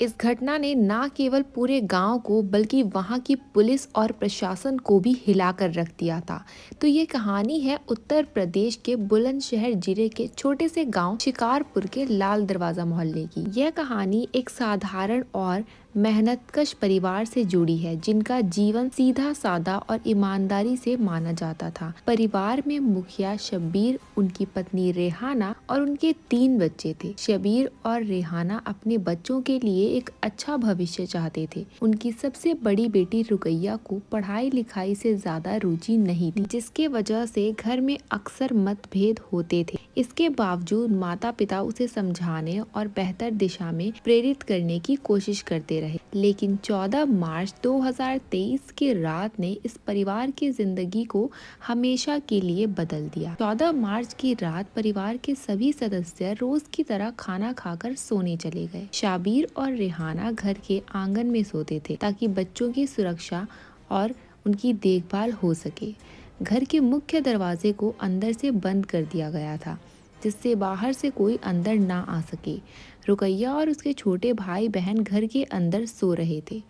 इस घटना ने न केवल पूरे गांव को बल्कि वहां की पुलिस और प्रशासन को भी हिलाकर रख दिया था। तो ये कहानी है उत्तर प्रदेश के बुलंदशहर जिले के छोटे से गांव शिकारपुर के लाल दरवाजा मोहल्ले की। यह कहानी एक साधारण और मेहनतकश परिवार से जुड़ी है, जिनका जीवन सीधा साधा और ईमानदारी से माना जाता था। परिवार में मुखिया शब्बीर, उनकी पत्नी रेहाना और उनके 3 बच्चे थे। शब्बीर और रेहाना अपने बच्चों के लिए एक अच्छा भविष्य चाहते थे। उनकी सबसे बड़ी बेटी रुकैया को पढ़ाई लिखाई से ज्यादा रुचि नहीं थी, जिसके वजह से घर में अक्सर मतभेद होते थे। इसके बावजूद माता पिता उसे समझाने और बेहतर दिशा में प्रेरित करने की कोशिश करते रहे। लेकिन 14 मार्च 2023 की रात ने इस परिवार की जिंदगी को हमेशा के लिए बदल दिया। 14 मार्च की रात परिवार के सभी सदस्य रोज की तरह खाना खाकर सोने चले गए। शाबीर और रेहाना घर के आंगन में सोते थे ताकि बच्चों की सुरक्षा और उनकी देखभाल हो सके। घर के मुख्य दरवाजे को अंदर से बंद कर दिया गया था, जिससे बाहर से कोई अंदर ना आ सके। रुकैया और उसके छोटे भाई बहन घर के अंदर सो रहे थे।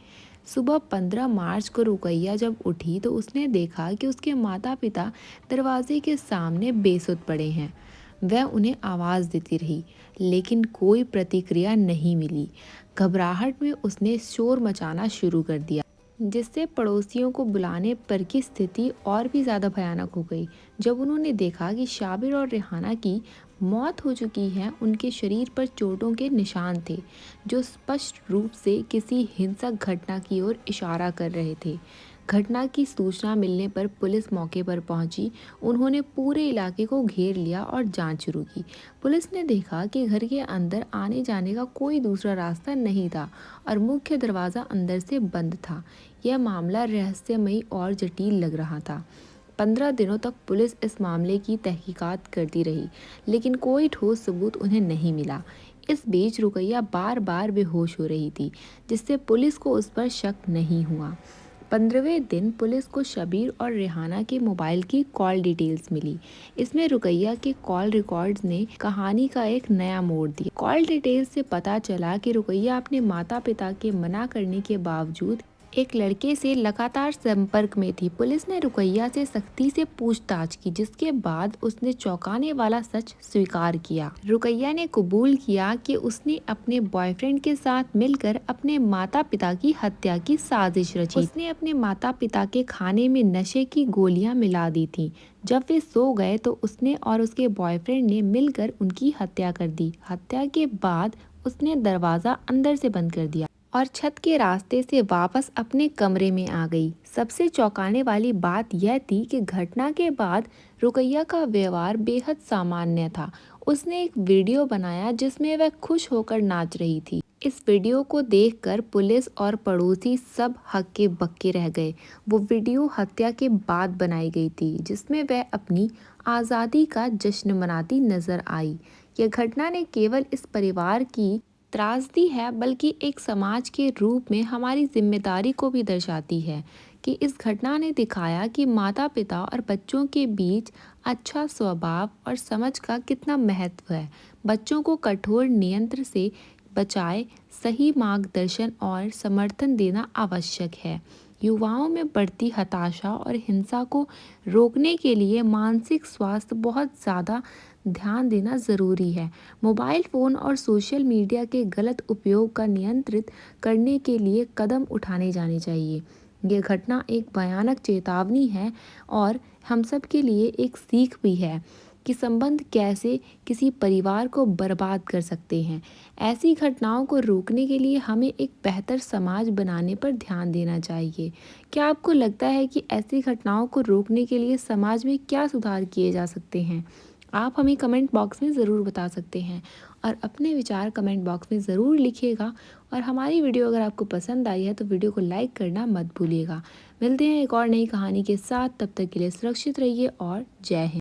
सुबह 15 मार्च को रुकैया जब उठी तो उसने देखा कि उसके माता पिता दरवाजे के सामने बेसुध पड़े हैं। वह उन्हें आवाज़ देती रही, लेकिन कोई प्रतिक्रिया नहीं मिली। घबराहट में उसने शोर मचाना शुरू कर दिया, जिससे पड़ोसियों को बुलाने पर की स्थिति और भी ज़्यादा भयानक हो गई। जब उन्होंने देखा कि शाबिर और रेहाना की मौत हो चुकी है, उनके शरीर पर चोटों के निशान थे, जो स्पष्ट रूप से किसी हिंसक घटना की ओर इशारा कर रहे थे। घटना की सूचना मिलने पर पुलिस मौके पर पहुंची। उन्होंने पूरे इलाके को घेर लिया और जांच शुरू की। पुलिस ने देखा कि घर के अंदर आने जाने का कोई दूसरा रास्ता नहीं था और मुख्य दरवाज़ा अंदर से बंद था। यह मामला रहस्यमयी और जटिल लग रहा था। 15 दिनों तक पुलिस इस मामले की तहकीकात करती रही, लेकिन कोई ठोस सबूत उन्हें नहीं मिला। इस बीच रुकैया बार बार बेहोश हो रही थी, जिससे पुलिस को उस पर शक नहीं हुआ। 15वें दिन पुलिस को शबीर और रेहाना के मोबाइल की कॉल डिटेल्स मिली। इसमें रुकैया के कॉल रिकॉर्ड्स ने कहानी का एक नया मोड़ दिया। कॉल डिटेल्स से पता चला कि रुकैया अपने माता पिता के मना करने के बावजूद एक लड़के से लगातार संपर्क में थी। पुलिस ने रुकैया से सख्ती से पूछताछ की, जिसके बाद उसने चौंकाने वाला सच स्वीकार किया। रुकैया ने कबूल किया कि उसने अपने बॉयफ्रेंड के साथ मिलकर अपने माता पिता की हत्या की साजिश रची। उसने अपने माता पिता के खाने में नशे की गोलियां मिला दी थी। जब वे सो गए तो उसने और उसके बॉयफ्रेंड ने मिलकर उनकी हत्या कर दी। हत्या के बाद उसने दरवाजा अंदर से बंद कर दिया और छत के रास्ते से वापस अपने कमरे में आ गई। सबसे चौंकाने वाली बात यह थी कि घटना के बाद रुकैया का व्यवहार बेहद सामान्य था। उसने एक वीडियो बनाया जिसमें वह खुश होकर नाच रही थी। इस वीडियो को देखकर पुलिस और पड़ोसी सब हक्के बक्के रह गए। वो वीडियो हत्या के बाद बनाई गई थी, जिसमें वह अपनी आज़ादी का जश्न मनाती नजर आई। यह घटना ने केवल इस परिवार की त्रासदी है, बल्कि एक समाज के रूप में हमारी जिम्मेदारी को भी दर्शाती है कि इस घटना ने दिखाया कि माता पिता और बच्चों के बीच अच्छा स्वभाव और समझ का कितना महत्व है। बच्चों को कठोर नियंत्रण से बचाए सही मार्गदर्शन और समर्थन देना आवश्यक है। युवाओं में बढ़ती हताशा और हिंसा को रोकने के लिए मानसिक स्वास्थ्य बहुत ज़्यादा ध्यान देना ज़रूरी है। मोबाइल फ़ोन और सोशल मीडिया के गलत उपयोग का नियंत्रित करने के लिए कदम उठाने जाने चाहिए। ये घटना एक भयानक चेतावनी है और हम सब के लिए एक सीख भी है कि संबंध कैसे किसी परिवार को बर्बाद कर सकते हैं। ऐसी घटनाओं को रोकने के लिए हमें एक बेहतर समाज बनाने पर ध्यान देना चाहिए। क्या आपको लगता है कि ऐसी घटनाओं को रोकने के लिए समाज में क्या सुधार किए जा सकते हैं? आप हमें कमेंट बॉक्स में ज़रूर बता सकते हैं और अपने विचार कमेंट बॉक्स में ज़रूर लिखिएगा। और हमारी वीडियो अगर आपको पसंद आई है तो वीडियो को लाइक करना मत भूलिएगा। मिलते हैं एक और नई कहानी के साथ, तब तक के लिए सुरक्षित रहिए और जय हिंद।